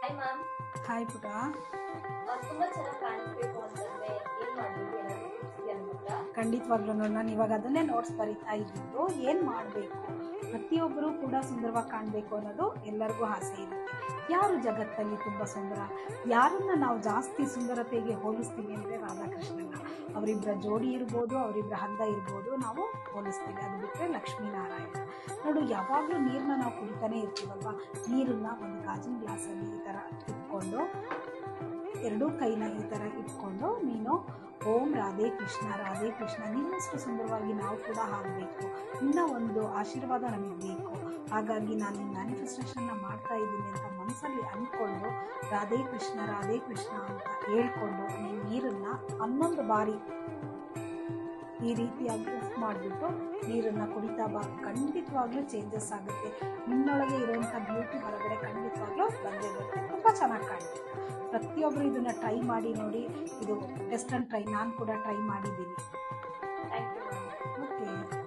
Hi ma'am. Hi ಪುಟ. ತುಂಬಾ ಚೆನ್ನಾಗಿ ಕಾಣಿಸ್ಬೇಕು ಅಂತಂದ್ರೆ ಏನ್ ಮಾಡ್ಬೇಕು, ಏನಾದ್ರು ಟಿಪ್ಸ್ ಇದೆಯಾ ನಿಮ್ಮ ಹತ್ರ? ಖಂಡಿತವಾಗ್ಲೂ ನಾನು ಇವಾಗ ಅದನ್ನೇ ನೋಟ್ಸ್ ಬರಿತಾ ಇದ್ದಿದ್ದು. ಏನು ಮಾಡಬೇಕು, ಪ್ರತಿಯೊಬ್ಬರೂ ಕೂಡ ಸುಂದರವಾಗಿ ಕಾಣಬೇಕು ಅನ್ನೋದು ಎಲ್ಲರಿಗೂ ಆಸೆ ಇರುತ್ತೆ. ಯಾರು ಜಗತ್ತಲ್ಲಿ ತುಂಬ ಸುಂದರ, ಯಾರನ್ನ ನಾವು ಜಾಸ್ತಿ ಸುಂದರತೆಗೆ ಹೋಲಿಸ್ತೀವಿ ಅಂದರೆ ರಾಧಾಕೃಷ್ಣನ. ಅವರಿಬ್ಬರ ಜೋಡಿ ಇರ್ಬೋದು, ಅವರಿಬ್ಬರ ಹಂದ ಇರ್ಬೋದು, ನಾವು ಹೋಲಿಸ್ತೀವಿ. ಅದು ಬಿಟ್ಟರೆ ಲಕ್ಷ್ಮೀನಾರಾಯಣ. ನೋಡು, ಯಾವಾಗಲೂ ನೀರನ್ನ ನಾವು ಕುಡಿತಾನೆ ಇರ್ತೀವಲ್ವ. ನೀರನ್ನು ಒಂದು ಗಾಜಿನ ಗ್ಲಾಸಲ್ಲಿ ಈ ಥರ ಇಟ್ಕೊಂಡು, ಎರಡೂ ಕೈನ ಈ ಥರ ಇಟ್ಕೊಂಡು ನೀನು ಓಂ ರಾಧೆ ಕೃಷ್ಣ ನಿನ್ನಷ್ಟು ಸುಂದರವಾಗಿ ನಾವು ಕೂಡ ಆಗಬೇಕು, ನಿನ್ನ ಒಂದು ಆಶೀರ್ವಾದ ನಮಗೆ ಬೇಕು, ಹಾಗಾಗಿ ನಾನು ಈ ಮ್ಯಾನಿಫೆಸ್ಟೇಷನ್ನ ಮಾಡ್ತಾ ಇದ್ದೀನಿ ಅಂತ ಮನಸ್ಸಲ್ಲಿ ಅಂದ್ಕೊಂಡು ರಾಧೆ ಕೃಷ್ಣ ಅಂತ ಹೇಳ್ಕೊಂಡು ನೀನು ನೀರನ್ನು 11 ಬಾರಿ ಈ ರೀತಿಯಾಗಿ ಉಫ್ ಮಾಡಿಬಿಟ್ಟು ನೀರನ್ನು ಕುಡಿತಾ ಬಾ. ಖಂಡಿತವಾಗ್ಲೂ ಚೇಂಜಸ್ ಆಗುತ್ತೆ. ನಿನ್ನೊಳಗೆ ಇರುವಂಥ ಬ್ಯೂಟಿ ಹೊರಗಡೆ ಖಂಡಿತವಾಗ್ಲೂ ಬಂದೇ ಬರುತ್ತೆ. ತುಂಬ ಚೆನ್ನಾಗಿ ಕಾಣುತ್ತೆ. ಪ್ರತಿಯೊಬ್ಬರು ಇದನ್ನು ಟ್ರೈ ಮಾಡಿ ನೋಡಿ. ಇದು ಟೆಸ್ಟ್ ಆ್ಯಂಡ್ ಟ್ರೈ, ನಾನು ಕೂಡ ಟ್ರೈ ಮಾಡಿದ್ದೀನಿ.